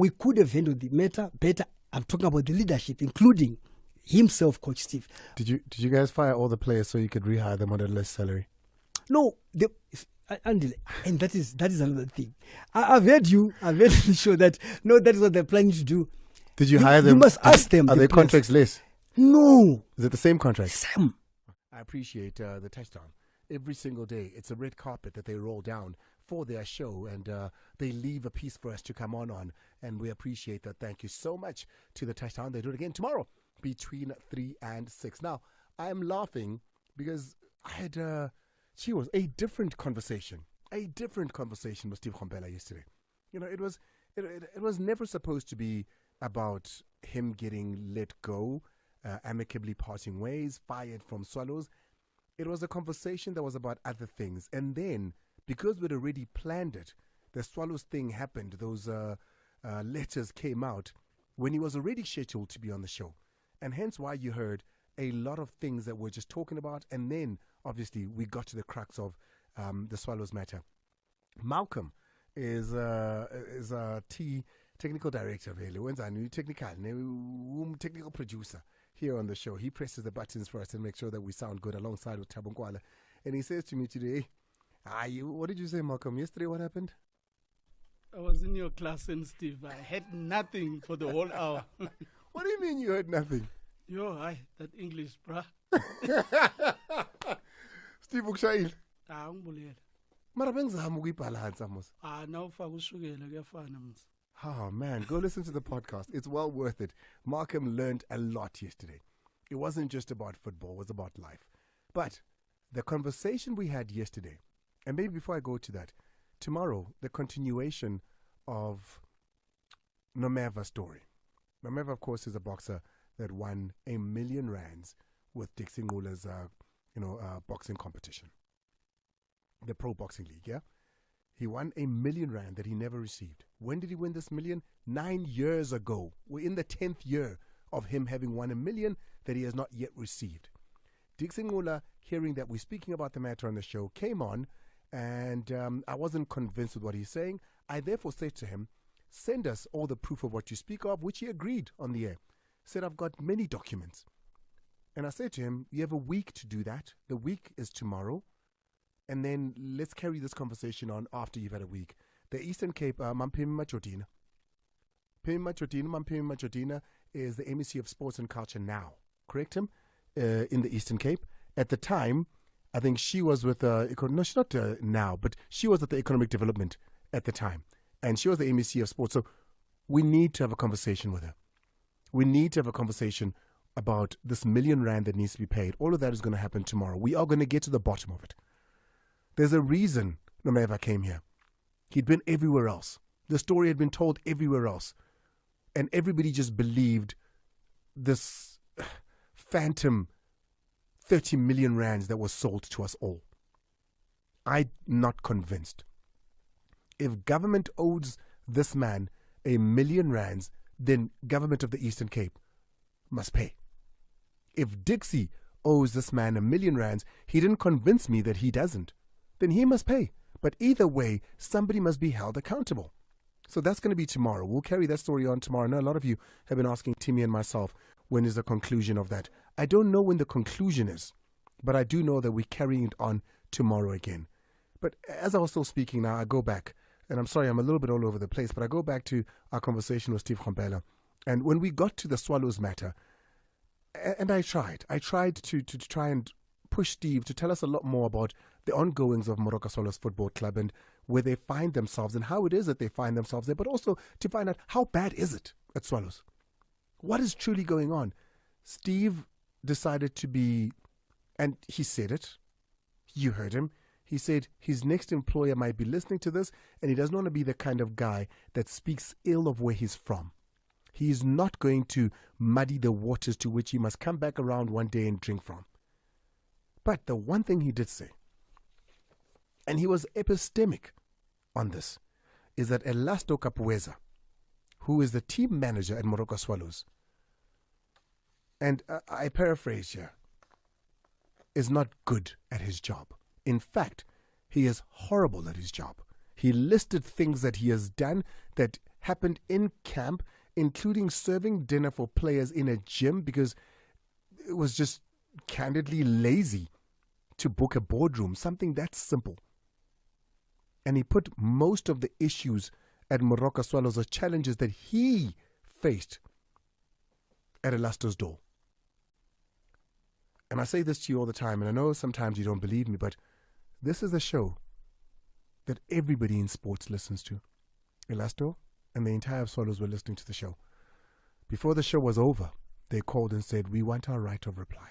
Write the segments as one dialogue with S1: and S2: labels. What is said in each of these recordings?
S1: we could have handled the matter better. I'm talking about the leadership, including himself, Coach Steve.
S2: Did you guys fire all the players so you could rehire them on a less salary?
S1: No, Andile, and that is another thing. I've heard you show that that is what they're planning to do.
S2: Did you hire them?
S1: You must ask them.
S2: Are their contracts less?
S1: No.
S2: Is it the same contract?
S1: Same.
S2: I appreciate the touchdown. Every single day, it's a red carpet that they roll down for their show, and they leave a piece for us to come on, and we appreciate that. Thank you so much to the touchdown. They do it again tomorrow between 3 and 6. Now, I'm laughing because I had a different conversation with Steve Komphela yesterday. It was never supposed to be about him getting let go, amicably parting ways, fired from Swallows. It was a conversation that was about other things. And then, because we'd already planned it, the Swallows thing happened. Those letters came out when he was already scheduled to be on the show. And hence why you heard a lot of things that we're just talking about. And then, obviously, we got to the crux of the Swallows matter. Malcolm is a technical director, technical producer here on the show. He presses the buttons for us and makes sure that we sound good alongside with Thabo Nkwala. And he says to me today, what did you say, Malcolm? Yesterday, what happened?
S3: I was in your class, and Steve, I had nothing for the whole hour.
S2: What do you mean you heard nothing?
S3: That English, bruh.
S2: Steve Ukshail.
S3: Ngibulele.
S2: Mara bengizama ukuyibhala hansi amos.
S3: Nawufaka ushukela kuyafana mos.
S2: Oh man, go listen to the podcast. It's well worth it. Malcolm learned a lot yesterday. It wasn't just about football, it was about life. But the conversation we had yesterday, and maybe before I go to that, tomorrow, the continuation of Nomeva's story. Nomeva, of course, is a boxer that won R1 million with Dixie Ngula's, boxing competition. The Pro Boxing League, yeah? He won R1 million that he never received. When did he win this million? 9 years ago. We're in the 10th year of him having won R1 million that he has not yet received. Dixie Ngula, hearing that we're speaking about the matter on the show, came on, and I wasn't convinced with what he's saying. I therefore said to him, send us all the proof of what you speak of, which he agreed on the air. Said, I've got many documents. And I said to him, you have a week to do that. The week is tomorrow. And then let's carry this conversation on after you've had a week. The Eastern Cape, Mampimi Machotina. Mampimi Machotina is the MEC of Sports and Culture now. Correct him? In the Eastern Cape. At the time, I think she was with, no, she's not now, but she was at the Economic Development at the time. And she was the MEC of Sports. So we need to have a conversation with her. We need to have a conversation about this R1 million that needs to be paid. All of that is going to happen tomorrow. We are going to get to the bottom of it. There's a reason Nomeva came here. He'd been everywhere else. The story had been told everywhere else. And everybody just believed this phantom R30 million that was sold to us all. I'm not convinced. If government owes this man R1 million, then government of the Eastern Cape must pay. If Dixie owes this man R1 million, he didn't convince me that he doesn't. Then he must pay. But either way, somebody must be held accountable. So that's going to be tomorrow. We'll carry that story on tomorrow. I know a lot of you have been asking Timmy and myself, when is the conclusion of that? I don't know when the conclusion is, but I do know that we're carrying it on tomorrow again. But as I was still speaking now, I go back, and I'm sorry, I'm a little bit all over the place, but I go back to our conversation with Steve Komphela. And when we got to the Swallows matter, and I tried to try and push Steve to tell us a lot more about the ongoings of Moroka Swallows Football Club and where they find themselves and how it is that they find themselves there, but also to find out how bad is it at Swallows? What is truly going on? Steve decided to be, and he said it, you heard him, he said his next employer might be listening to this and he doesn't want to be the kind of guy that speaks ill of where he's from. He is not going to muddy the waters to which he must come back around one day and drink from. But the one thing he did say, and he was epistemic on this, is that Elasto Kapowezha, who is the team manager at Moroka Swallows, and I paraphrase here, is not good at his job. In fact, he is horrible at his job. He listed things that he has done that happened in camp, including serving dinner for players in a gym because it was just candidly lazy to book a boardroom, something that simple. And he put most of the issues at Moroka Swallows or challenges that he faced at Elasto's door. And I say this to you all the time, and I know sometimes you don't believe me, but this is a show that everybody in sports listens to. Elasto and the entire Swallows were listening to the show. Before the show was over, they called and said, we want our right of reply.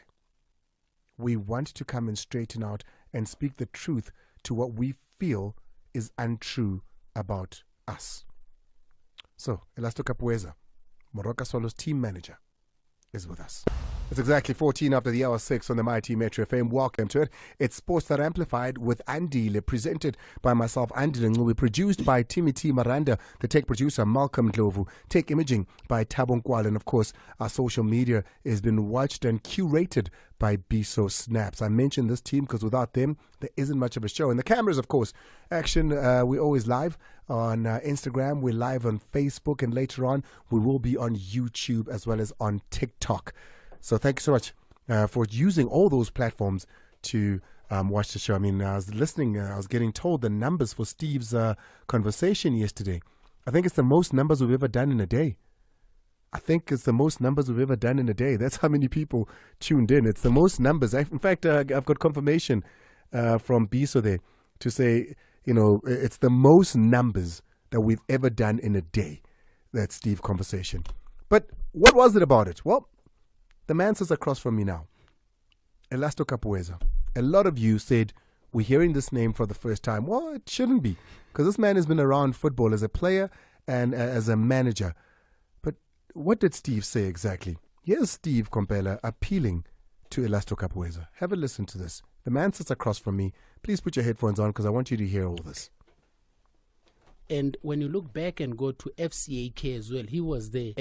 S2: We want to come and straighten out and speak the truth to what we feel is untrue about us. So, Elasto Kapowezha, Moroka Swallows team manager, is with us. It's exactly 14 after the hour 6 on the Mighty Metro FM. Welcome to it. It's Sports That Amplified with Andile, presented by myself, Andile. We're produced by Timothy Maranda, the tech producer, Malcolm Dlovu, tech imaging by Thabo Nkwala, and of course, our social media has been watched and curated by Biso Snaps. I mentioned this team because without them, there isn't much of a show. And the cameras, of course, action, we're always live on Instagram, we're live on Facebook, and later on, we will be on YouTube as well as on TikTok. So thank you so much for using all those platforms to watch the show. I mean, I was listening, I was getting told the numbers for Steve's conversation yesterday. I think it's the most numbers we've ever done in a day. I think it's the most numbers we've ever done in a day. That's how many people tuned in. It's the most numbers. In fact, I've got confirmation from Biso there to say, you know, it's the most numbers that we've ever done in a day, that Steve conversation. But what was it about it? Well, the man sits across from me now, Elasto Kapowezha. A lot of you said, we're hearing this name for the first time. Well, it shouldn't be, because this man has been around football as a player and as a manager. But what did Steve say exactly? Here's Steve Komphela appealing to Elasto Kapowezha. Have a listen to this. The man sits across from me. Please put your headphones on because I want you to hear all this.
S3: And when you look back and go to FCAK as well, he was there.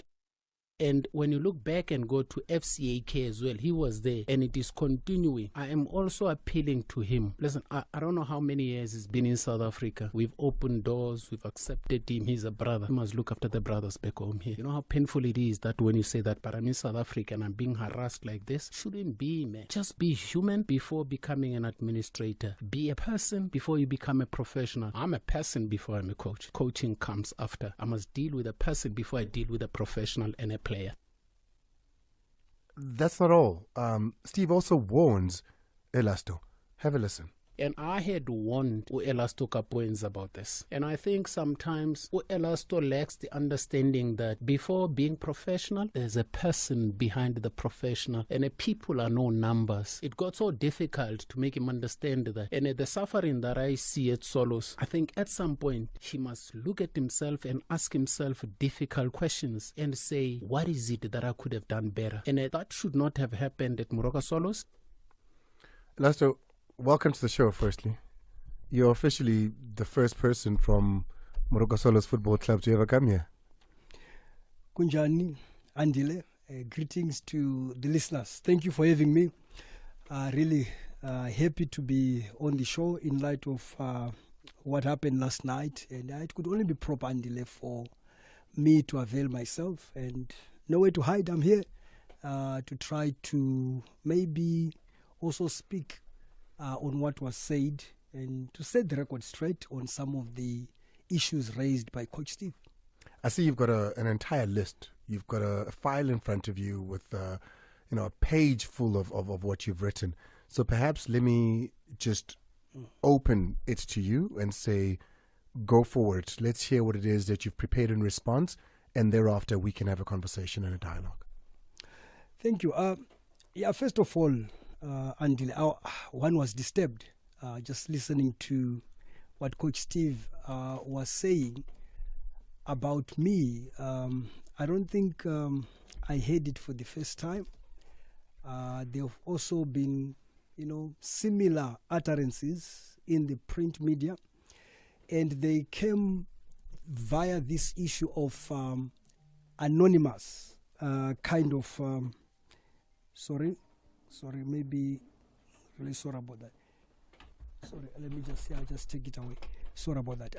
S3: And when you look back and go to FCAK as well, he was there, and it is continuing. I am also appealing to him. Listen, I don't know how many years he's been in South Africa. We've opened doors. We've accepted him. He's a brother. We must look after the brothers back home here. You know how painful it is that when you say that, but I'm in South Africa and I'm being harassed like this? Shouldn't be, man. Just be human before becoming an administrator. Be a person before you become a professional. I'm a person before I'm a coach. Coaching comes after. I must deal with a person before I deal with a professional and a player.
S2: That's not all. Steve also warns Elasto. Have a listen.
S3: And I had warned Elasto Kapowezha about this. And I think sometimes Elasto lacks the understanding that before being professional, there's a person behind the professional. And the people are no numbers. It got so difficult to make him understand that. And the suffering that I see at Swallows, I think at some point, he must look at himself and ask himself difficult questions and say, what is it that I could have done better? And that should not have happened at Moroka Swallows.
S2: Elasto, welcome to the show, firstly. You're officially the first person from Moroka Swallows Football Club to ever come here.
S1: Kunjani, Andile, greetings to the listeners. Thank you for having me. Really happy to be on the show in light of what happened last night. And it could only be proper, Andile, for me to avail myself. And nowhere to hide. I'm here to try to maybe also speak on what was said and to set the record straight on some of the issues raised by Coach Steve.
S2: I see you've got an entire list. You've got a file in front of you with a page full of what you've written. So perhaps let me just open it to you and say, go forward. Let's hear what it is that you've prepared in response, and thereafter we can have a conversation and a dialogue.
S1: Thank you. First of all, Andile, one was disturbed just listening to what Coach Steve was saying about me. I don't think I heard it for the first time. There have also been, similar utterances in the print media, and they came via this issue of anonymous kind of sorry, maybe really sorry about that. Sorry, let me just say, I'll just take it away. Sorry about that.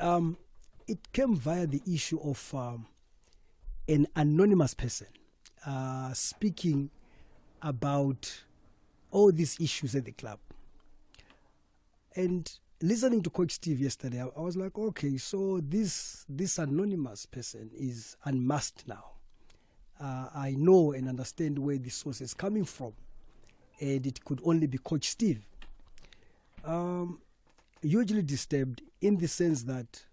S1: it came via the issue of an anonymous person speaking about all these issues at the club. And listening to Coach Steve yesterday, I was like, okay, so this anonymous person is unmasked now. I know and understand where the source is coming from, and it could only be Coach Steve. Hugely disturbed in the sense that,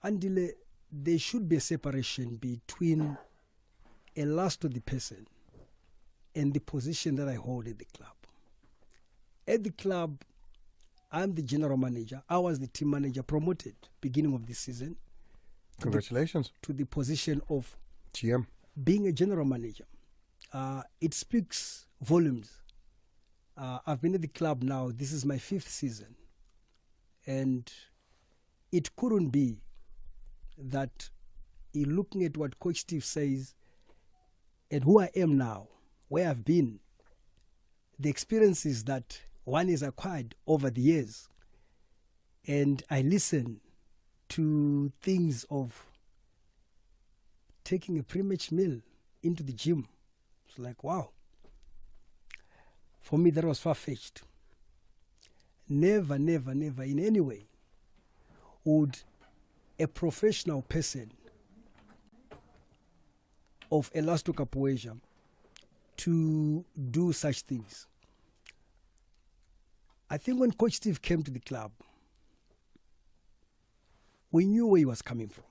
S1: Andile, there should be a separation between Elasto the person and the position that I hold at the club. At the club, I'm the general manager. I was the team manager promoted beginning of this season.
S2: Congratulations.
S1: To the position of
S2: GM.
S1: Being a general manager. It speaks volumes. I've been at the club now. This is my 5th season. And it couldn't be that in looking at what Coach Steve says and who I am now, where I've been, the experiences that one is acquired over the years, and I listen to things of taking a pre-match meal into the gym. It's like, wow. For me, that was far-fetched. Never, never, never in any way would a professional person of Elasto Kapowezha to do such things. I think when Coach Steve came to the club, we knew where he was coming from.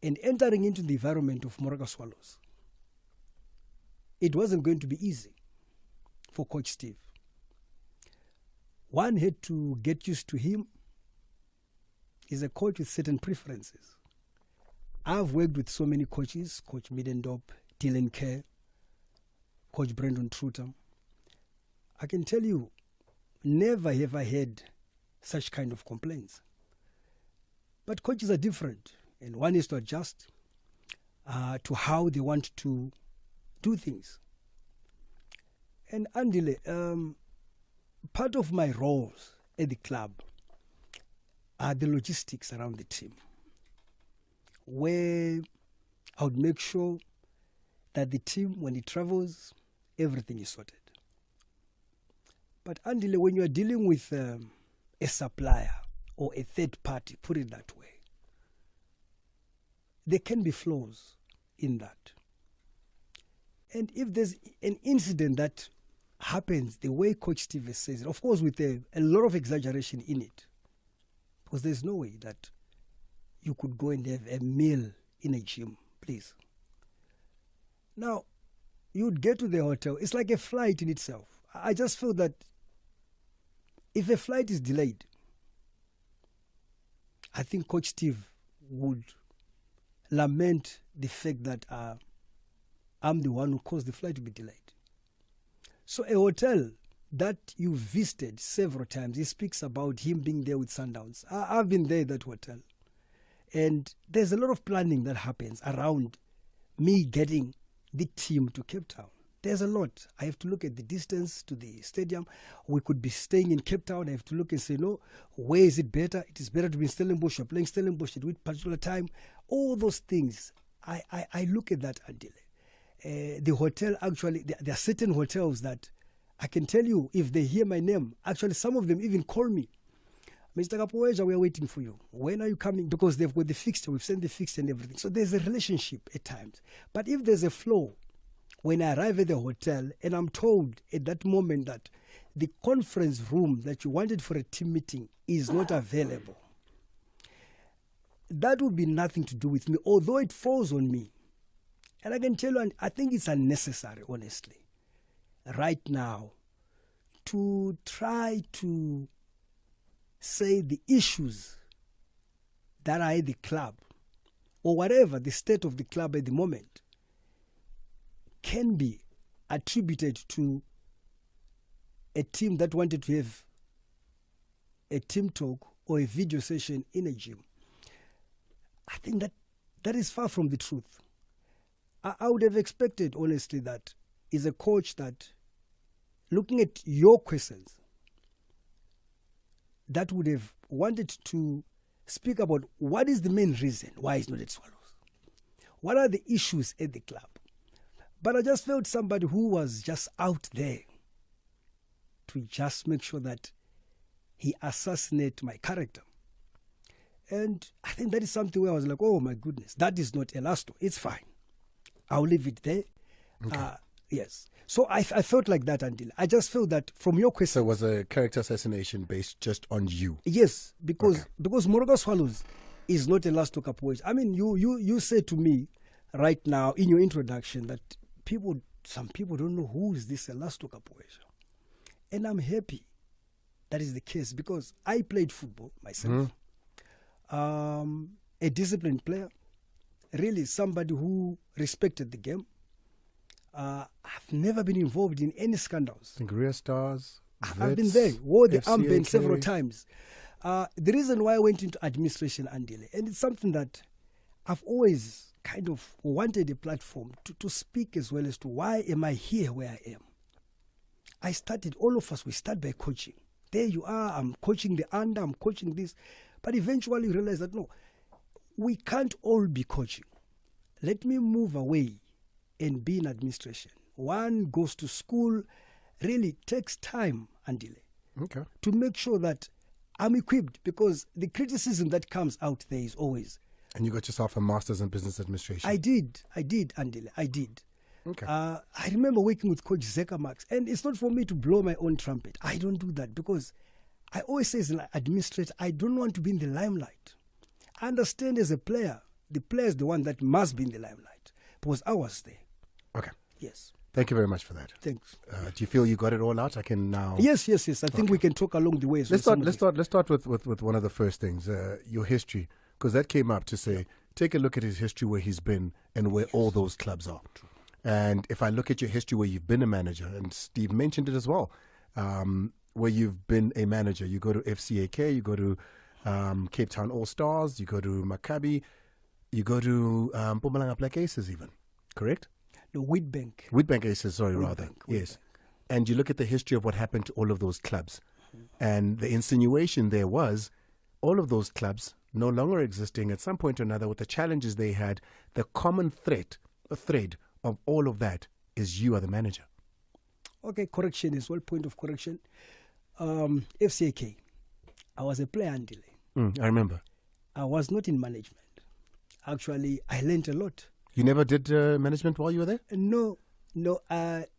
S1: And entering into the environment of Moroka Swallows, it wasn't going to be easy for Coach Steve. One had to get used to him. He's a coach with certain preferences. I've worked with so many coaches, Coach Middendorp, Dylan Kerr, Coach Brandon Truter. I can tell you, never have I had such kind of complaints. But coaches are different, and one is to adjust to how they want to do things. And Andile, part of my roles at the club are the logistics around the team, where I would make sure that the team, when it travels, everything is sorted. But Andile, when you are dealing with a supplier or a third party, put it that way, there can be flaws in that. And if there's an incident that happens the way Coach Steve says it, of course with a lot of exaggeration in it, because there's no way that you could go and have a meal in a gym, please. Now, you'd get to the hotel. It's like a flight in itself. I just feel that if a flight is delayed, I think Coach Steve would lament the fact that I'm the one who caused the flight to be delayed. So a hotel that you visited several times, he speaks about him being there with Sundowns. I've been there at that hotel. And there's a lot of planning that happens around me getting the team to Cape Town. There's a lot. I have to look at the distance to the stadium. We could be staying in Cape Town. I have to look and say, no, where is it better? It is better to be in Stellenbosch or playing Stellenbosch at which particular time. All those things, I look at that, Andile. The hotel, actually, there are certain hotels that I can tell you, if they hear my name, actually some of them even call me. Mr. Kapowezha, we are waiting for you. When are you coming? Because they've got the fixture. We've sent the fixture and everything. So there's a relationship at times. But if there's a flow, when I arrive at the hotel and I'm told at that moment that the conference room that you wanted for a team meeting is not available, that would be nothing to do with me, although it falls on me. And I can tell you, and I think it's unnecessary, honestly, right now, to try to say the issues that are at the club, or whatever the state of the club at the moment, can be attributed to a team that wanted to have a team talk or a video session in a gym. I think that is far from the truth. I would have expected, honestly, that is a coach that, looking at your questions, that would have wanted to speak about what is the main reason why he's not at Swallows. What are the issues at the club? But I just felt somebody who was just out there to just make sure that he assassinate my character. And I think that is something where I was like, oh my goodness, that is not Elasto. It's fine. I'll leave it there.
S2: Okay.
S1: Yes. So I felt like that, Andile. I just felt that from your question.
S2: So it was a character assassination based just on you?
S1: Yes, because Moroka Swallows is not Elasto Kapowezha. I mean, you said to me right now in your introduction that some people don't know who is this Elasto Kapowezha. And I'm happy that is the case because I played football myself. A disciplined player, really somebody who respected the game. I've never been involved in any scandals.
S2: I think Rear Stars,
S1: I've been there, wore the
S2: FCAK.
S1: armband several times. The reason why I went into administration, Andile, and it's something that I've always kind of wanted a platform to speak as well as to why am I here where I am. I started, all of us, we start by coaching. There you are, I'm coaching the under, I'm coaching this. But eventually you realize that no, we can't all be coaching. Let me move away and be in administration. One goes to school, really takes time, Andile, to make sure that I'm equipped, because the criticism that comes out there is always.
S2: And you got yourself a master's in business administration.
S1: I did, Andile, I did.
S2: Okay.
S1: I remember working with Coach Zeka Max, and it's not for me to blow my own trumpet. I don't do that because I always say as an administrator, I don't want to be in the limelight. I understand as a player, the player is the one that must be in the limelight because I was there.
S2: Okay.
S1: Yes.
S2: Thank you very much for that.
S1: Thanks.
S2: Do you feel you got it all out? I can now.
S1: Yes. I think we can talk along the way.
S2: Let's start with one of the first things, your history, because that came up to say, take a look at his history where he's been and where all those clubs are.
S1: True.
S2: And if I look at your history where you've been a manager, and Steve mentioned it as well, where you've been a manager, you go to FCAK, you go to Cape Town All Stars, you go to Maccabi, you go to Mpumalanga Black Aces even, correct?
S1: No, Wheatbank.
S2: Wheatbank Aces, sorry, rather.
S1: Wheatbank.
S2: Yes. And you look at the history of what happened to all of those clubs. And the insinuation there was all of those clubs no longer existing at some point or another with the challenges they had. The common thread of all of that is you are the manager.
S1: Okay, correction as well, point of correction. FCAK, I was a player, Andile.
S2: I remember.
S1: I was not in management. Actually, I learned a lot.
S2: You never did management while you were there?
S1: No.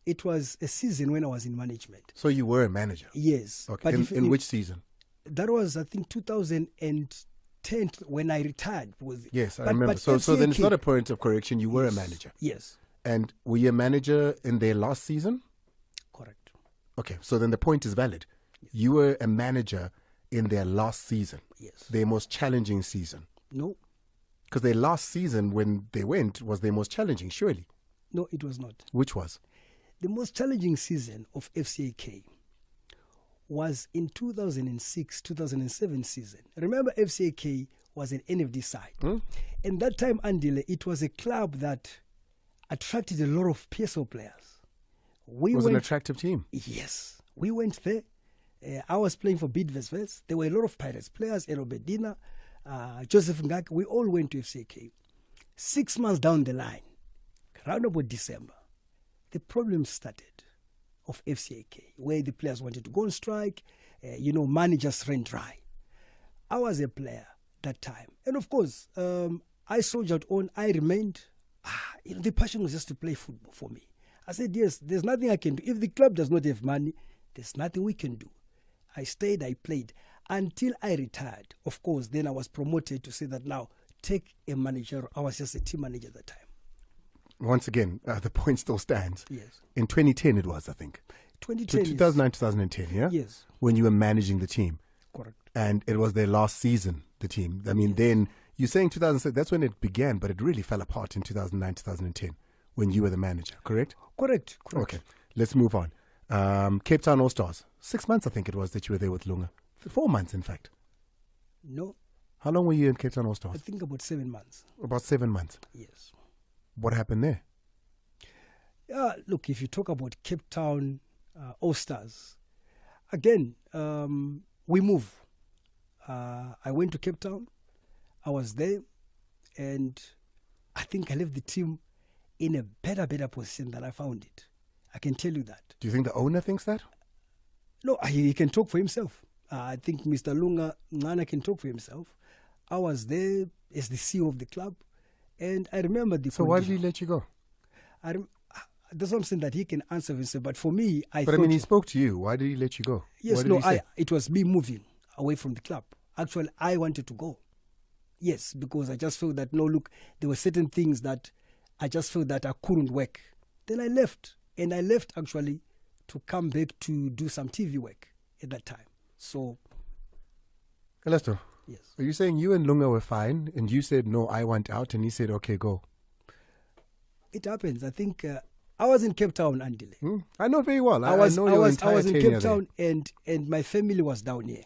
S1: It was a season when I was in management.
S2: So you were a manager?
S1: Yes.
S2: Okay. But in which season?
S1: That was, I think, 2010 when I retired.
S2: Yes, I remember. So then it's not a point of correction. You were a manager.
S1: Yes.
S2: And were you a manager in their last season?
S1: Correct.
S2: Okay, so then the point is valid. Yes. You were a manager in their last season.
S1: Yes.
S2: Their most challenging season.
S1: No.
S2: Because their last season when they went was their most challenging, surely.
S1: No, it was not.
S2: Which was?
S1: The most challenging season of FCAK was in 2006-2007 season. Remember, FCAK was an NFD side. And that time, Andile, it was a club that attracted a lot of PSO players.
S2: It was an attractive team.
S1: Yes. We went there. I was playing for Bidvest. There were a lot of Pirates players, Erobedina, Joseph Ngak. We all went to FCAK. 6 months down the line, around about December, the problem started of FCAK, where the players wanted to go on strike. Money just ran dry. I was a player that time. And of course, I soldiered on. I remained. The passion was just to play football for me. I said, yes, there's nothing I can do. If the club does not have money, there's nothing we can do. I stayed, I played until I retired. Of course, then I was promoted to say that now take a manager. I was just a team manager at the time.
S2: Once again, the point still stands.
S1: Yes.
S2: In 2010 it was, I think.
S1: 2010.
S2: 2009, 2010, yeah?
S1: Yes.
S2: When you were managing the team.
S1: Correct.
S2: And it was their last season, the team. I mean, then you're saying 2006, that's when it began, but it really fell apart in 2009, 2010 when you were the manager, correct?
S1: Correct.
S2: Okay, let's move on. Cape Town All Stars. 6 months, I think it was, that you were there with Lunga. 4 months, in fact.
S1: No.
S2: How long were you in Cape Town All Stars?
S1: I think about 7 months.
S2: About 7 months.
S1: Yes.
S2: What happened there?
S1: Look, if you talk about Cape Town All Stars, again, we move. I went to Cape Town. I was there, and I think I left the team in a better position than I found it. I can tell you that.
S2: Do you think the owner thinks that?
S1: No, he can talk for himself. I think Mr. Lunga Ngana can talk for himself. I was there as the CEO of the club, and I remember the.
S2: So why did he let you go?
S1: That's what I'm saying, that he can answer himself. But for me,
S2: But I mean, he spoke to you. Why did he let you go?
S1: Yes, no, it was me moving away from the club. Actually, I wanted to go. Yes, because I just felt that, no, look, there were certain things that I just felt that I couldn't work. Then I left. And I left, actually, to come back to do some TV work at that time. So.
S2: Elasto,
S1: yes.
S2: Are you saying you and Lunga were fine, and you said, no, I want out, and he said, okay, go?
S1: It happens. I think I was in Cape Town, Andile.
S2: I know very well. I know
S1: I
S2: your
S1: was
S2: entire
S1: in
S2: tenure
S1: Cape Town,
S2: there.
S1: and my family was down here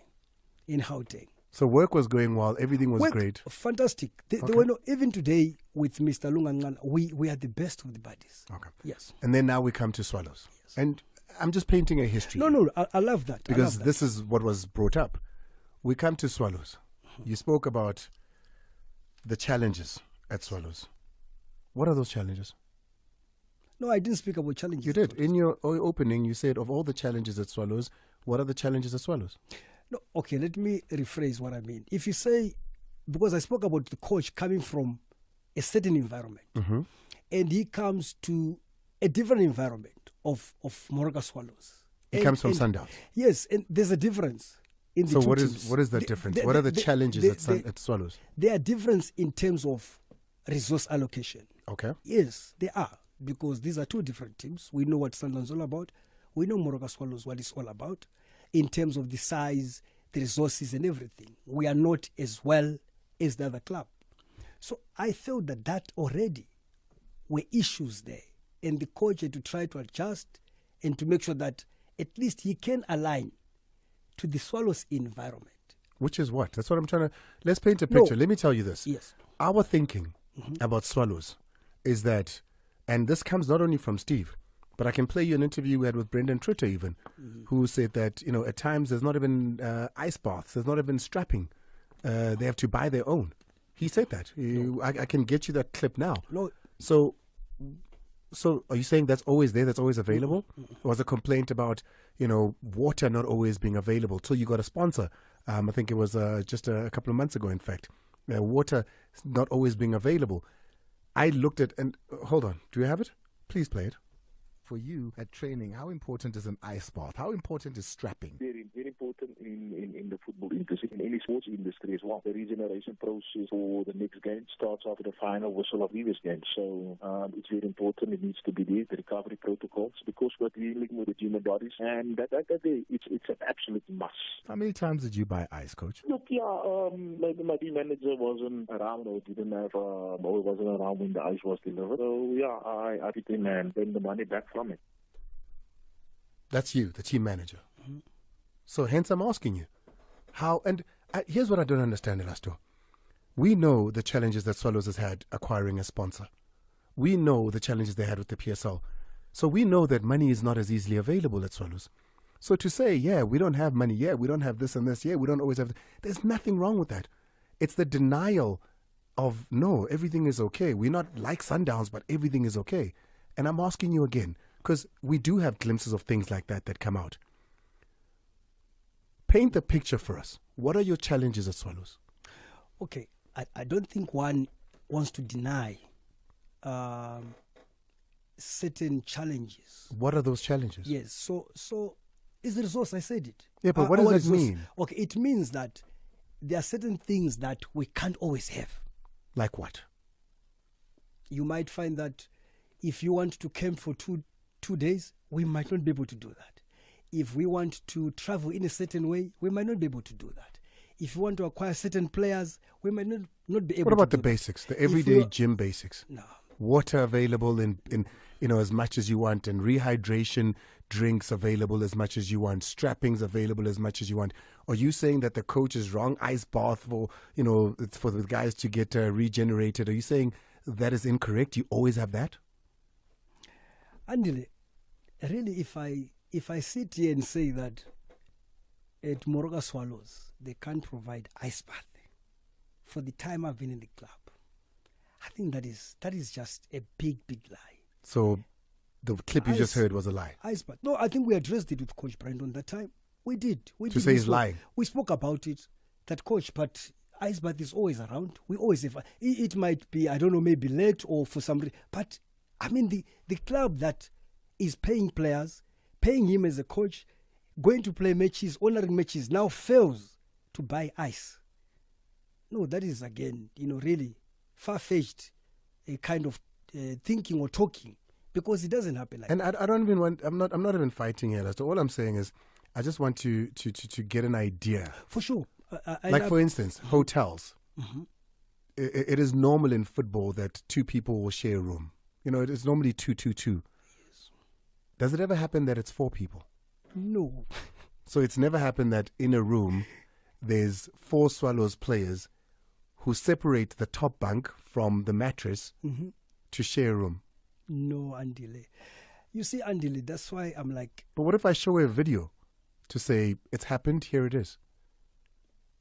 S1: in Gauteng.
S2: So work was going well. Everything was great.
S1: Fantastic. There were no, even today with Mr. Lunga Ngana, we are the best of the buddies.
S2: Okay.
S1: Yes.
S2: And then now we come to Swallows. Yes. And I'm just painting a history.
S1: No, I love that.
S2: Because this is what was brought up. We come to Swallows. You spoke about the challenges at Swallows. What are those challenges?
S1: No, I didn't speak about challenges.
S2: You did. In your opening, you said of all the challenges at Swallows, what are the challenges at Swallows?
S1: No, okay, let me rephrase what I mean. If you say, because I spoke about the coach coming from a certain environment, and he comes to a different environment of Moroka Swallows.
S2: He comes from Sundowns.
S1: Yes, and there's a difference in the
S2: two
S1: two
S2: teams. So what is the difference? What are the challenges at Swallows?
S1: There are difference in terms of resource allocation.
S2: Okay.
S1: Yes, they are, because these are two different teams. We know what Sundowns is all about. We know Moroka Swallows what it's all about. In terms of the size, the resources and everything, we are not as well as the other club. So I felt that already were issues there. And the coach had to try to adjust and to make sure that at least he can align to the Swallows environment.
S2: Which is what? That's what I'm trying to... Let's paint a picture.
S1: No.
S2: Let me tell you this.
S1: Yes.
S2: Our thinking about Swallows is that, and this comes not only from Steve, but I can play you an interview we had with Brendan Tritter even, who said that, at times there's not even ice baths, there's not even strapping. They have to buy their own. He said that. I can get you that clip now.
S1: No.
S2: So are you saying that's always there, that's always available? Or was a complaint about, water not always being available till you got a sponsor? I think it was just a couple of months ago, in fact. Water not always being available. I looked at, and hold on, do you have it? Please play it.
S4: For you at training, how important is an ice bath? How important is strapping?
S5: Very, very important in the football industry, in any sports industry as well. The regeneration process for the next game starts after the final whistle of previous game. So it's very important. It needs to be there, the recovery protocols, because we're dealing with the human bodies, and it's an absolute must.
S4: How many times did you buy ice, coach?
S5: Look, my team manager wasn't around or didn't have, or wasn't around when the ice was delivered. So I did him and bring the money back from it.
S2: That's you, the team manager. So hence I'm asking you, how, and here's what I don't understand, Elasto. We know the challenges that Swallows has had acquiring a sponsor. We know the challenges they had with the PSL. So we know that money is not as easily available at Swallows. So to say, we don't have money, we don't have this and this, we don't always have, there's nothing wrong with that. It's the denial of, no, everything is okay. We're not like Sundowns, but everything is okay. And I'm asking you again, because we do have glimpses of things like that come out. Paint the picture for us. What are your challenges at Swallows?
S1: Okay, I don't think one wants to deny certain challenges.
S2: What are those challenges?
S1: Yes, so it's the resource, I said it.
S2: Yeah, but what does that mean?
S1: Okay, it means that there are certain things that we can't always have.
S2: Like what?
S1: You might find that if you want to camp for two days, we might not be able to do that. If we want to travel in a certain way, we might not be able to do that. If you want to acquire certain players, we might not be able to do that.
S2: What about the basics, the everyday gym basics?
S1: No.
S2: Water available in as much as you want, and rehydration drinks available as much as you want, strappings available as much as you want. Are you saying that the coach is wrong? Ice bath for the guys to get regenerated. Are you saying that is incorrect? You always have that?
S1: Andile, really, if I sit here and say that at Moroka Swallows they can't provide ice bath for the time I've been in the club. I think that is just a big lie.
S2: So the clip you just heard was a lie.
S1: Iceberg. No, I think we addressed it with Coach Brandon that time. We did.
S2: To say he's lying.
S1: We spoke about it, that coach, but Iceberg is always around. We always have. It might be, I don't know, maybe late or for some reason. But, I mean, the club that is paying players, paying him as a coach, going to play matches, honoring matches, now fails to buy ice. No, that is, again, really far-fetched kind of thinking or talking, because it doesn't happen like
S2: and
S1: that.
S2: I don't even want, I'm not even fighting here. So all I'm saying is, I just want to get an idea.
S1: For sure.
S2: For instance, hotels.
S1: Mm-hmm.
S2: It is normal in football that two people will share a room. It is normally 2-2-2.
S1: Yes.
S2: Does it ever happen that it's 4 people?
S1: No.
S2: So it's never happened that in a room there's 4 Swallows players who separate the top bunk from the mattress
S1: Mm-hmm.
S2: to share a room.
S1: No, Andile. You see, Andile, that's why I'm like...
S2: But what if I show a video to say, it's happened, here it is?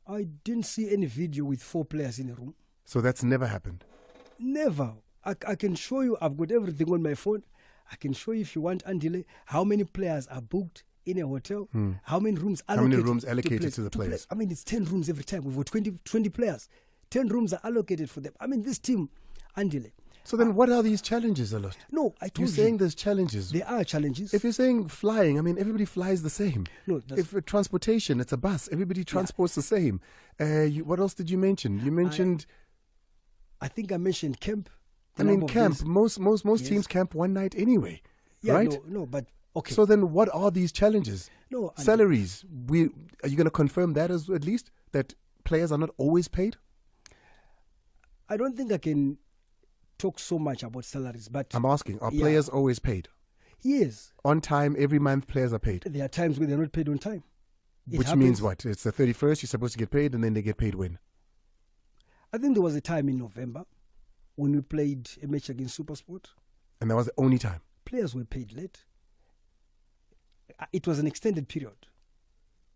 S1: I didn't see any video with 4 players in a room.
S2: So that's never happened?
S1: Never. I can show you, I've got everything on my phone. I can show you, if you want, Andile, how many players are booked in a hotel, how many rooms allocated
S2: to the players.
S1: I mean, it's 10 rooms every time. We've got 20 players. 10 rooms are allocated for them. I mean, this team, Andile.
S2: So then what are these challenges, Elasto?
S1: No, I told you.
S2: You're saying there's challenges.
S1: There are challenges.
S2: If you're saying flying, I mean, everybody flies the same.
S1: No,
S2: if transportation, it's a bus. Everybody transports the same. What else did you mention? You mentioned...
S1: I think I mentioned camp.
S2: I mean, camp. Most teams camp one night anyway, right?
S1: No, but okay.
S2: So then what are these challenges?
S1: No,
S2: salaries. Are you going to confirm that at least, that players are not always paid?
S1: I don't think I can talk so much about salaries, but
S2: I'm asking, are players always paid?
S1: Yes.
S2: On time, every month, players are paid.
S1: There are times when they're not paid on time.
S2: Which means what? It's the 31st, you're supposed to get paid, and then they get paid when?
S1: I think there was a time in November when we played a match against SuperSport.
S2: And that was the only time?
S1: Players were paid late. It was an extended period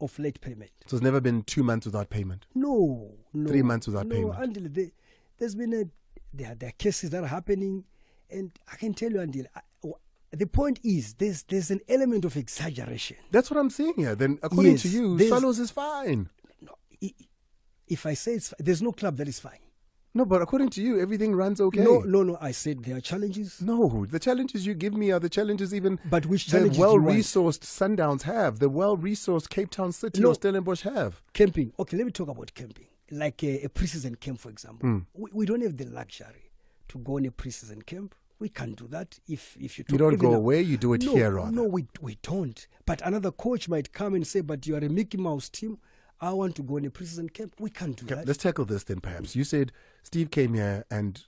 S1: of late payment.
S2: So it's never been 2 months without payment?
S1: No.
S2: 3 months without payment?
S1: No, Andile, there's been there are cases that are happening, and I can tell you, Andile, the point is there's an element of exaggeration.
S2: That's what I'm saying here. Then according to you, Swallows is fine.
S1: No, if I say there's no club that is fine.
S2: No, but according to you, everything runs okay.
S1: No. I said there are challenges.
S2: No, the challenges you give me are the challenges even
S1: but which challenges
S2: the well-resourced Sundowns have, the well-resourced Cape Town City or Stellenbosch have.
S1: Camping. Okay, let me talk about camping. Like a pre-season camp, for example. We don't have the luxury to go on a pre-season camp. We can't do that. If you
S2: don't go away, you do it here rather.
S1: No, we don't. But another coach might come and say, but you are a Mickey Mouse team. I want to go on a pre-season camp. We can't do that.
S2: Let's tackle this then, perhaps. You said Steve came here and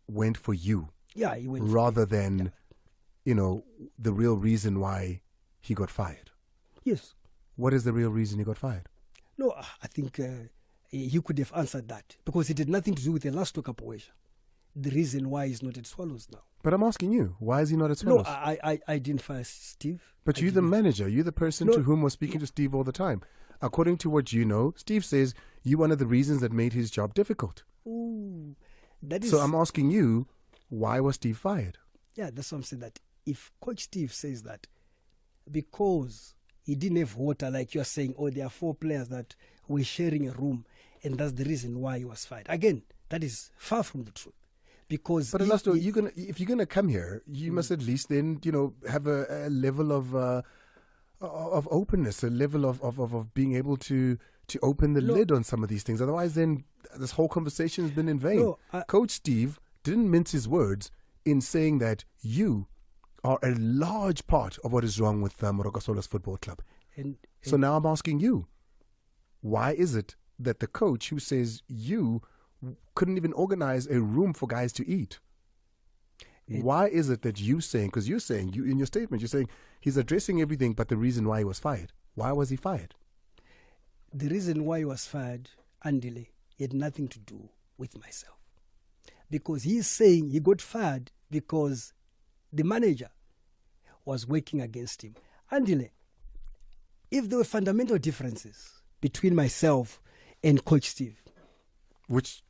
S2: went for you.
S1: Yeah, he went
S2: rather than, the real reason why he got fired.
S1: Yes.
S2: What is the real reason he got fired?
S1: No, I think he could have answered that because it had nothing to do with Elasto Kapowezha. The reason why he's not at Swallows now.
S2: But I'm asking you, why is he not at Swallows?
S1: No, I didn't fire Steve.
S2: But you're the manager. You're the person to whom was speaking to Steve all the time. According to what you know, Steve says you're one of the reasons that made his job difficult.
S1: Ooh, that is...
S2: So I'm asking you, why was Steve fired?
S1: Yeah, that's what I'm saying, that if Coach Steve says that because he didn't have water, like you're saying, there are 4 players that were sharing a room, and that's the reason why he was fired. Again, that is far from the truth. Because
S2: Elasto, if you're gonna come here, you must at least then have a level of openness, a level of being able to open the lid on some of these things. Otherwise, then this whole conversation has been in vain. Coach Steve didn't mince his words in saying that you are a large part of what is wrong with Moroka Swallows Football Club. So now I'm asking you, why is it that the coach who says you couldn't even organize a room for guys to eat? Why is it that you saying, because you're saying, in your statement, you're saying he's addressing everything but the reason why he was fired. Why was he fired?
S1: The reason why he was fired, Andile, had nothing to do with myself. Because he's saying he got fired because the manager was working against him. Andile, if there were fundamental differences between myself and Coach Steve,
S2: Which,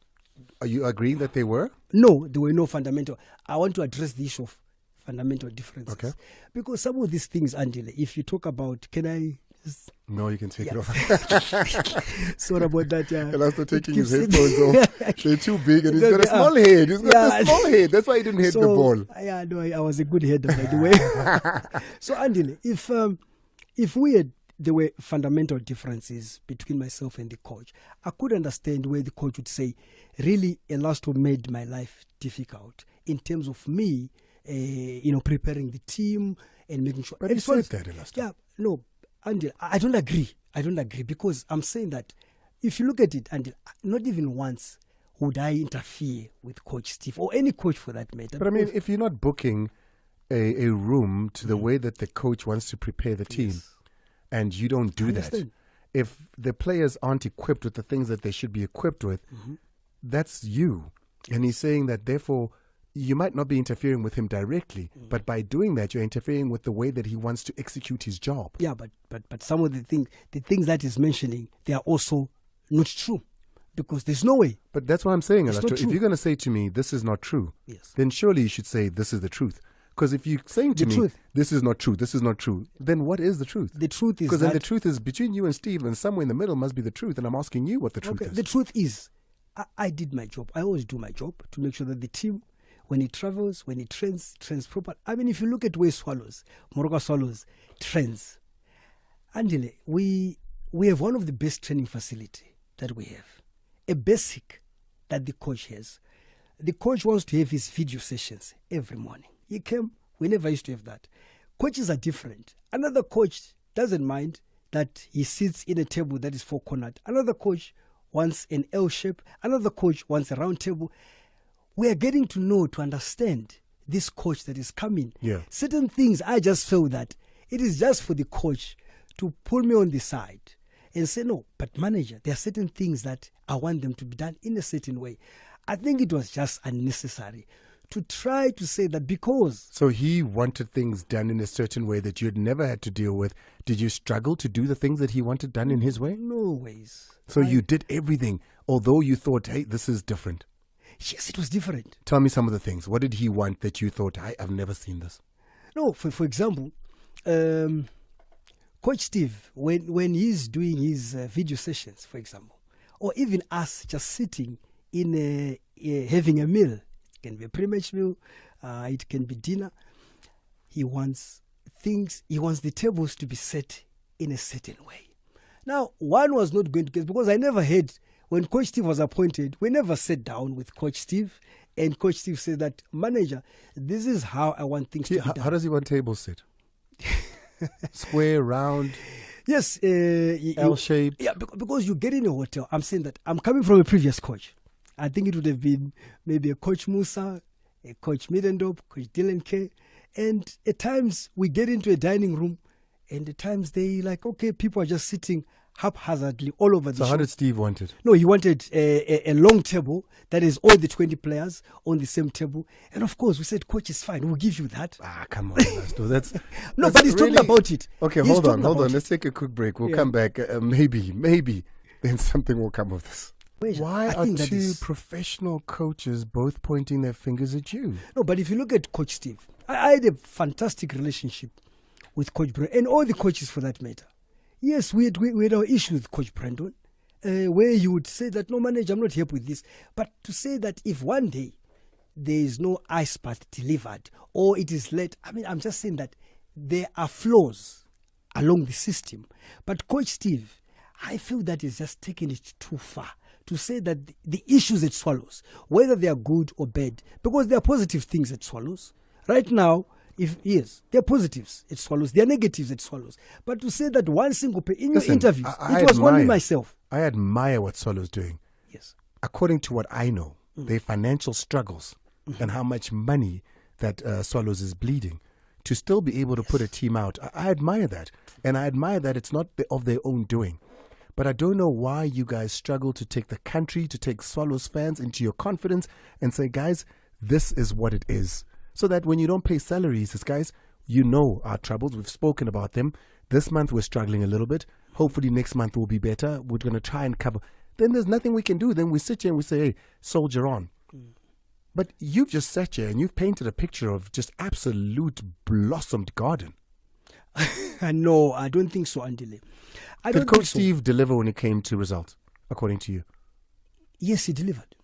S2: are you agreeing that they were?
S1: No, there were no fundamental. I want to address the issue of fundamental differences.
S2: Okay.
S1: Because some of these things, Andile, if you talk about, can I just...
S2: No, you can take it off.
S1: Sorry about that.
S2: Elasto taking his
S1: keeps
S2: headphones off. They're too big and he's got a small head. He's got a small head. That's why he didn't hit the ball.
S1: Yeah, no, I was a good header, by the way. So, Andile, if there were fundamental differences between myself and the coach, I could understand where the coach would say, really, Elasto made my life difficult in terms of me, preparing the team and making sure.
S2: But he said that, Elasto.
S1: Yeah, no, Andile, I don't agree. I don't agree because I'm saying that if you look at it, Andile, not even once would I interfere with Coach Steve or any coach for that matter.
S2: But I mean, if you're not booking a room to the way that the coach wants to prepare the team, and you don't do that, if the players aren't equipped with the things that they should be equipped with, that's you. And he's saying that therefore you might not be interfering with him directly, but by doing that, you're interfering with the way that he wants to execute his job.
S1: Yeah, but some of the things that he's mentioning, they are also not true, because there's no way.
S2: But that's what I'm saying, Elasto.
S1: true.
S2: If you're going to say to me, this is not true,
S1: Yes.
S2: then surely you should say, this is the truth. Because if you're saying to me,
S1: truth.
S2: this is not true, then what is the truth?
S1: The truth is
S2: Because then
S1: that
S2: the truth is between you and Steve, and somewhere in the middle must be the truth. And I'm asking you what the truth is.
S1: the truth is, I did my job. I always do my job to make sure that the team, when it travels, when it trains proper. I mean, if you look at where Moroka Swallows trains, Andile, we have one of the best training facility that we have. A basic that the coach has. The coach wants to have his video sessions every morning. He came, we never used to have that. Coaches are different. Another coach doesn't mind that he sits in a table that is four-cornered. Another coach wants an L shape. Another coach wants a round table. We are getting to know, to understand this coach that is coming.
S2: Yeah.
S1: Certain things, I just feel that it is just for the coach to pull me on the side and say, no, but manager, there are certain things that I want them to be done in a certain way. I think it was just unnecessary to try to say that because...
S2: So he wanted things done in a certain way that you'd never had to deal with. Did you struggle to do the things that he wanted done in his way?
S1: No ways.
S2: So you did everything, although you thought, hey, this is different.
S1: Yes, it was different.
S2: Tell me some of the things. What did he want that you thought, I've never seen this?
S1: No, for example, Coach Steve, when he's doing his video sessions, for example, or even us just sitting in having a meal, it can be a pre-match meal, it can be dinner, he wants the tables to be set in a certain way. Now, one was not going to get, because I never heard, when Coach Steve was appointed, we never sat down with Coach Steve, and Coach Steve said that, manager, this is how I want things to be done.
S2: How does he want tables set? Square, round?
S1: Yes.
S2: L-shaped?
S1: Yeah, because you get in a hotel. I'm saying that I'm coming from a previous coach. I think it would have been maybe a Coach Musa, a Coach Middendorp, Coach Dylan K. And at times we get into a dining room, and at times they like, okay, people are just sitting haphazardly all over the
S2: So
S1: show.
S2: how did Steve want it?
S1: No, he wanted a long table that is all the 20 players on the same table. And of course, we said, coach, it's fine. We'll give you that.
S2: Come on, Elasto. That's
S1: No,
S2: that's
S1: but he's
S2: really...
S1: talking about it.
S2: Okay,
S1: He's
S2: hold on.
S1: talking about
S2: Let's take a quick break. We'll
S1: Yeah.
S2: come back. Maybe then something will come of this. Why
S1: I
S2: are
S1: think that
S2: two
S1: is-
S2: professional coaches both pointing their fingers at you?
S1: No, but if you look at Coach Steve, I had a fantastic relationship with Coach Brandon and all the coaches for that matter. Yes, we had our issue with Coach Brandon, where you would say that, no, manager, I'm not happy with this. But to say that if one day there is no ice bath delivered or it is late, I mean, I'm just saying that there are flaws along the system. But Coach Steve, I feel that he's just taking it too far to say that the issues at Swallows, whether they are good or bad, because there are positive things at Swallows. Right now, yes, there are positives at Swallows, there are negatives at Swallows. But to say that one single in your
S2: Listen,
S1: interviews,
S2: I
S1: it was only
S2: admire-
S1: myself.
S2: I admire what Swallow's doing.
S1: Yes.
S2: According to what I know, their financial struggles and how much money that Swallows is bleeding, to still be able to put a team out, I admire that. And I admire that it's not of their own doing. But I don't know why you guys struggle to take the country, to take Swallows fans into your confidence and say, guys, this is what it is. So that when you don't pay salaries, guys, you know our troubles. We've spoken about them. This month we're struggling a little bit. Hopefully next month will be better. We're going to try and cover. then there's nothing we can do. Then we sit here and we say, hey, soldier on. But you've just sat here and you've painted a picture of just absolute blossomed garden.
S1: No, I don't think so, Andile.
S2: Did Coach Steve deliver when it came to results, according to you?
S1: Yes, he delivered.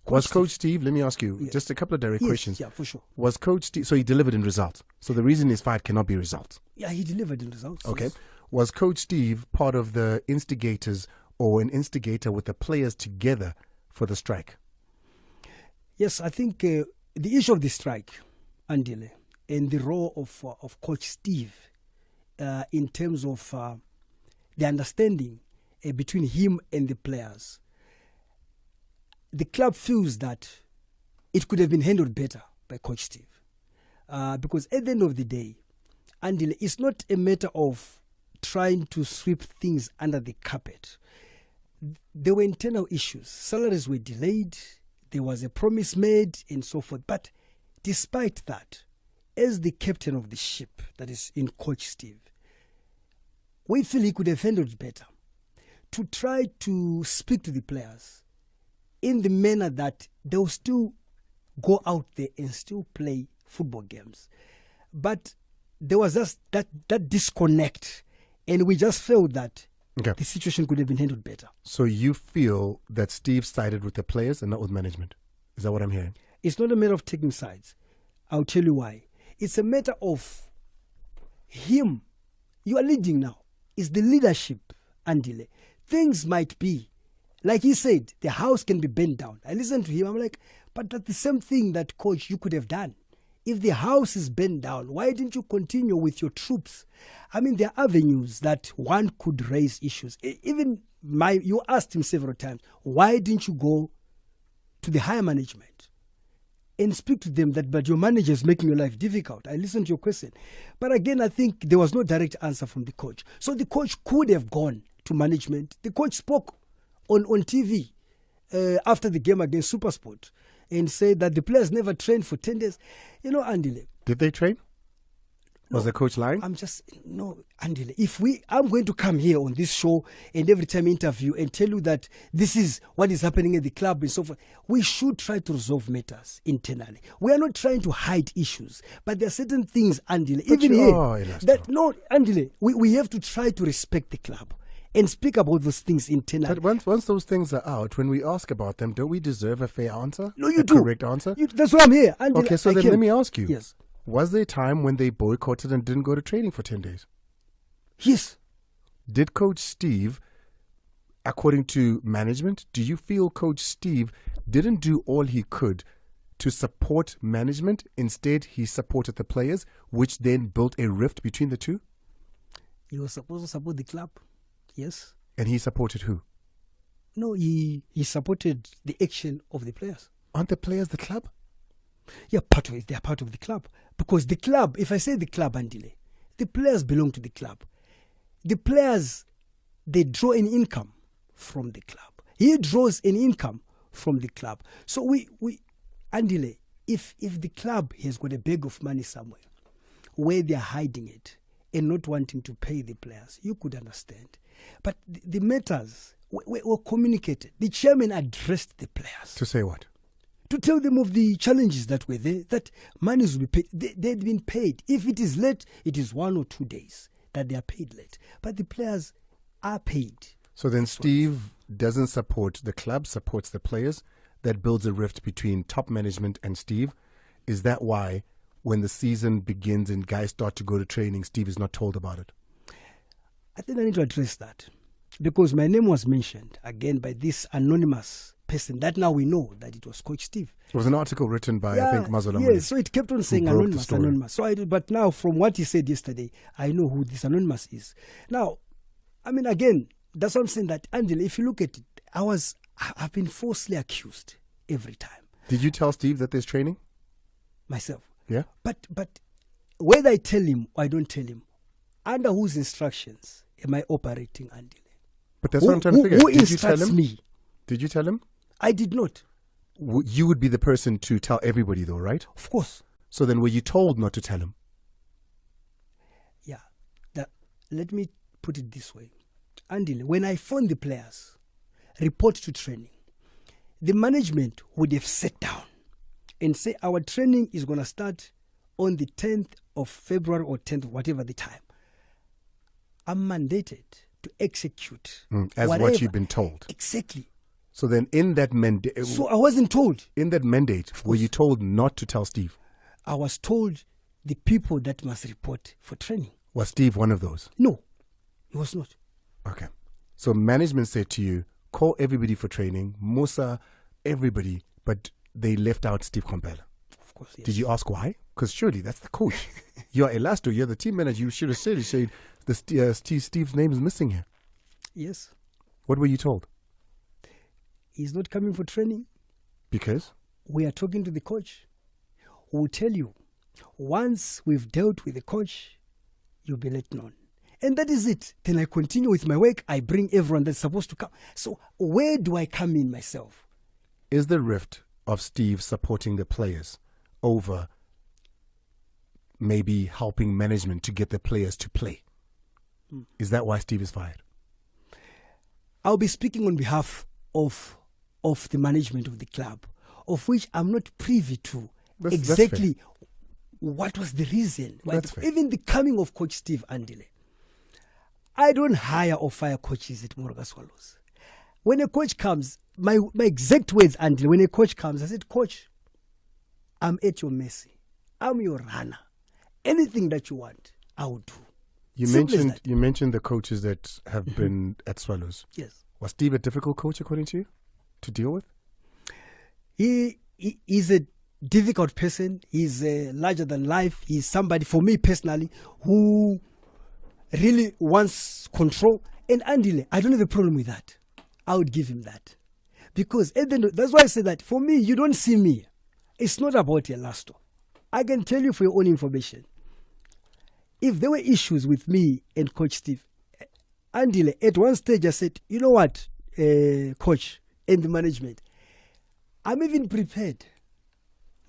S2: Was Coach Steve, let me ask you, just a couple of direct questions.
S1: Yeah, for sure.
S2: Was Coach Steve, so he delivered in results. So the reason he's fired cannot be results.
S1: Yeah, he delivered in results.
S2: Okay.
S1: Yes.
S2: Was Coach Steve part of the instigators or an instigator with the players together for the strike?
S1: Yes, I think the issue of the strike, Andile, and the role of Coach Steve in terms of the understanding between him and the players, the club feels that it could have been handled better by Coach Steve. Because at the end of the day, Andile, it's not a matter of trying to sweep things under the carpet. There were internal issues. Salaries were delayed. There was a promise made and so forth. But despite that, as the captain of the ship, that is in Coach Steve, we feel he could have handled better to try to speak to the players in the manner that they'll still go out there and still play football games. But there was just that disconnect, and we just felt that the situation could have been handled better.
S2: So you feel that Steve sided with the players and not with management? Is that what I'm hearing?
S1: It's not a matter of taking sides. I'll tell you why. It's a matter of him. You are leading now. It's the leadership, Andile. Things might be, like he said, the house can be bent down. I listened to him. I'm like, but that's the same thing that, coach, you could have done. If the house is bent down, why didn't you continue with your troops? I mean, there are avenues that one could raise issues. Even you asked him several times, why didn't you go to the higher management and speak to them that, but your manager is making your life difficult? I listened to your question. But again, I think there was no direct answer from the coach. So the coach could have gone to management. The coach spoke on TV after the game against SuperSport and said that the players never trained for 10 days. You know, Andile.
S2: Did they train?
S1: No,
S2: was the coach lying?
S1: Andile, I'm going to come here on this show and every time interview and tell you that this is what is happening at the club and so forth, we should try to resolve matters internally. We are not trying to hide issues, but there are certain things, Andile,
S2: but
S1: even here,
S2: Elasto.
S1: we have to try to respect the club and speak about those things internally.
S2: But once those things are out, when we ask about them, don't we deserve a fair answer?
S1: No, you do.
S2: Correct answer?
S1: That's why I'm here.
S2: Okay, so then let me ask you.
S1: Yes.
S2: Was there a time when they boycotted and didn't go to training for 10 days?
S1: Yes.
S2: Did Coach Steve, according to management, do you feel Coach Steve didn't do all he could to support management? Instead, he supported the players, which then built a rift between the two?
S1: He was supposed to support the club. Yes.
S2: And he supported who?
S1: No, he supported the action of the players.
S2: Aren't the players the club?
S1: Yeah, part of it. They are part of the club. Because the club, if I say the club, Andile, the players belong to the club. The players, they draw an income from the club. He draws an income from the club. So we Andile, if the club has got a bag of money somewhere where they are hiding it and not wanting to pay the players, you could understand. But the matters were communicated. The chairman addressed the players.
S2: To say what?
S1: To tell them of the challenges that were there, that monies will be paid. They had been paid. If it is late, it is 1 or 2 days that they are paid late. But the players are paid.
S2: So then Steve doesn't support the club, supports the players. That builds a rift between top management and Steve. Is that why when the season begins and guys start to go to training, Steve is not told about it?
S1: I think I need to address that because my name was mentioned again by this anonymous person that now we know that it was Coach Steve.
S2: It was an article written by, I think, Mazola.
S1: Yes, so it kept on saying anonymous. So but now from what he said yesterday, I know who this anonymous is. Now, I mean, again, that's what I'm saying, that, Andile, if you look at it, I've been falsely accused every time.
S2: Did you tell Steve that there's training?
S1: Myself.
S2: Yeah.
S1: But whether I tell him or I don't tell him, under whose instructions am I operating, Andile?
S2: But that's what I'm trying to figure.
S1: Who
S2: Did you tell
S1: instructs
S2: him?
S1: me?
S2: Did you tell him?
S1: I did not.
S2: You would be the person to tell everybody though, right?
S1: Of course.
S2: So then were you told not to tell him?
S1: Yeah. Let me put it this way. Andile, when I phoned the players report to training, the management would have sat down and say, our training is going to start on the 10th of February or 10th, whatever the time. I'm mandated to execute.
S2: As
S1: whatever.
S2: what you've been told.
S1: Exactly.
S2: So then in that mandate...
S1: So I wasn't told.
S2: In that mandate, were you told not to tell Steve?
S1: I was told the people that must report for training.
S2: Was Steve one of those?
S1: No, he was not.
S2: Okay. So management said to you, call everybody for training, Musa, everybody, but they left out Steve Komphela.
S1: Of course, yes.
S2: Did you ask why? Because surely that's the coach. You're Elasto, you're the team manager. You should have said, Steve's name is missing here.
S1: Yes.
S2: What were you told?
S1: He's not coming for training.
S2: Because?
S1: We are talking to the coach. We'll tell you, once we've dealt with the coach, you'll be let known. And that is it. Then I continue with my work. I bring everyone that's supposed to come. So where do I come in myself?
S2: Is the rift of Steve supporting the players over maybe helping management to get the players to play? Is that why Steve is fired?
S1: I'll be speaking on behalf of the management of the club, of which I'm not privy to exactly what was the reason. Even the coming of Coach Steve Andile. I don't hire or fire coaches at Moroka Swallows. When a coach comes, my exact words, Andile, when a coach comes, I said, Coach, I'm at your mercy. I'm your runner. Anything that you want, I will do.
S2: You mentioned the coaches that have been at Swallows.
S1: Yes.
S2: Was Steve a difficult coach according to you to deal with?
S1: He is a difficult person. He's larger than life. He's somebody, for me personally, who really wants control. And Andile, I don't have a problem with that. I would give him that. Because that's why I say that for me, you don't see me. It's not about Elasto. I can tell you for your own information. If there were issues with me and Coach Steve, Andile, at one stage I said, you know what, Coach and the management, I'm even prepared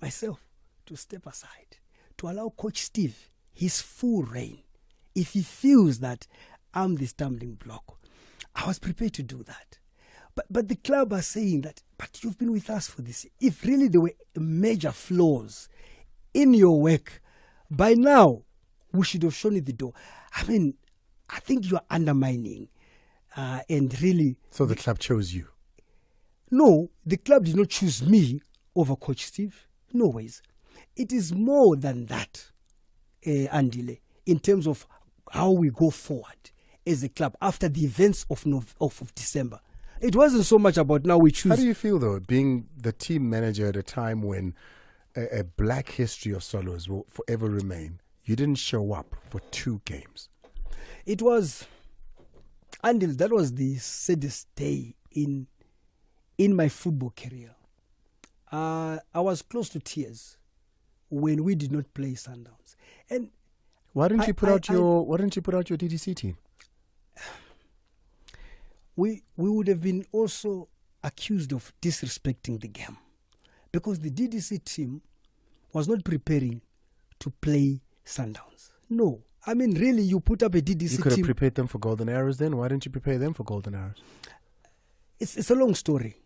S1: myself to step aside, to allow Coach Steve his full reign. If he feels that I'm the stumbling block, I was prepared to do that. But the club are saying that, but you've been with us for this. If really there were major flaws in your work, by now we should have shown you the door. I mean, I think you are undermining and really...
S2: So the club chose you?
S1: No, the club did not choose me over Coach Steve. No ways. It is more than that, Andile, in terms of how we go forward as a club after the events of December. It wasn't so much about now we choose...
S2: How do you feel, though, being the team manager at a time when a black history of Swallows will forever remain? You didn't show up for 2 games.
S1: It was... Andile, that was the saddest day in my football career. I was close to tears when we did not play Sundowns. And
S2: why didn't you put out your DDC team?
S1: We would have been also accused of disrespecting the game because the DDC team was not preparing to play Sundowns. No. I mean, really, you put up a DDC team.
S2: You could have prepared them for Golden Arrows then. Why didn't you prepare them for Golden Arrows?
S1: It's a long story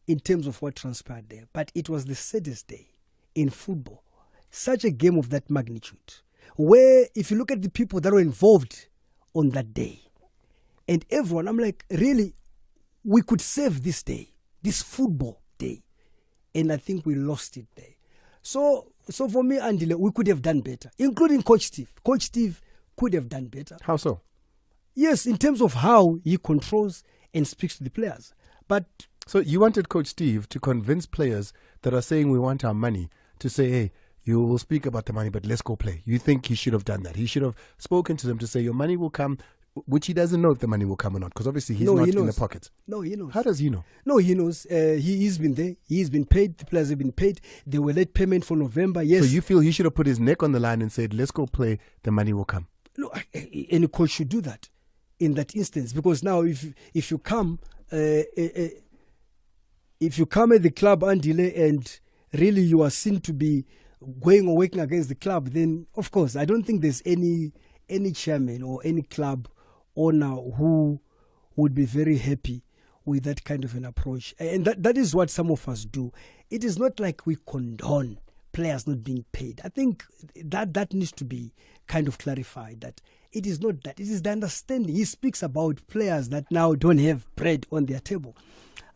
S1: in terms of what transpired there, but it was the saddest day in football. Such a game of that magnitude, where if you look at the people that were involved on that day, and everyone, I'm like, really, we could save this day, this football day, and I think we lost it there. So for me, Andile, we could have done better, including Coach Steve. Coach Steve could have done better.
S2: How so?
S1: Yes, in terms of how he controls and speaks to the players. But
S2: so you wanted Coach Steve to convince players that are saying we want our money to say, hey, you will speak about the money, but let's go play. You think he should have done that? He should have spoken to them to say your money will come, which he doesn't know if the money will come or not, because obviously he's not in the pockets.
S1: No, he knows.
S2: How does he know?
S1: No, he knows. He's been there. He's been paid. The players have been paid. They were late payment for November. Yes.
S2: So you feel he should have put his neck on the line and said, let's go play, the money will come?
S1: No, any coach should do that in that instance, because now if you come at the club, Andile, and really you are seen to be going or working against the club, then of course I don't think there's any chairman or any club owner who would be very happy with that kind of an approach. And that is what some of us do. It is not like we condone players not being paid. I think that needs to be kind of clarified, that it is not that. It is the understanding. He speaks about players that now don't have bread on their table.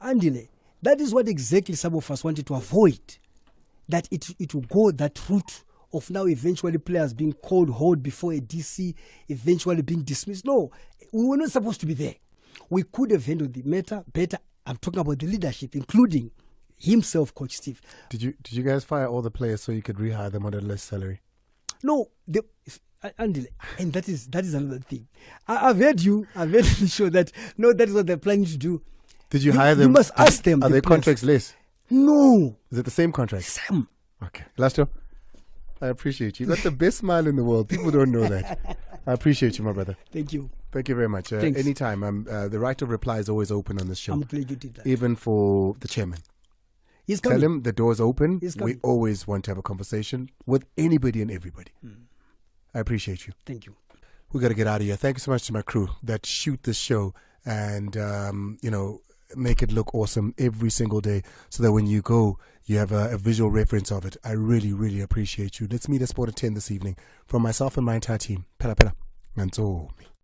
S1: Andile, that is what exactly some of us wanted to avoid, that it will go that route of now eventually players being called hold before a DC, eventually being dismissed. No, we were not supposed to be there. We could have handled the matter better. I'm talking about the leadership, including himself, Coach Steve.
S2: Did you guys fire all the players so you could rehire them on a less salary?
S1: No, Andile, and that is another thing. I've heard you show that no, that is what they're planning to do.
S2: Did you hire them?
S1: You must ask them.
S2: Are their contracts less?
S1: No.
S2: Is it the same contract?
S1: Same.
S2: Okay. Elasto, I appreciate you. You got the best smile in the world. People don't know that. I appreciate you, my brother.
S1: Thank you.
S2: Thank you very much.
S1: Thanks.
S2: Anytime. The right of reply is always open on this show.
S1: I'm glad you did that.
S2: Even for the chairman.
S1: He's coming.
S2: Tell him the door's open.
S1: He's
S2: We
S1: coming.
S2: always want to have a conversation with anybody and everybody. I appreciate you.
S1: Thank you.
S2: We got to get out of here. Thank you so much to my crew that shoot this show and, make it look awesome every single day so that when you go, you have a visual reference of it. I really, really appreciate you. Let's meet at Sport at 10 this evening. From myself and my entire team. Pela. Ncube.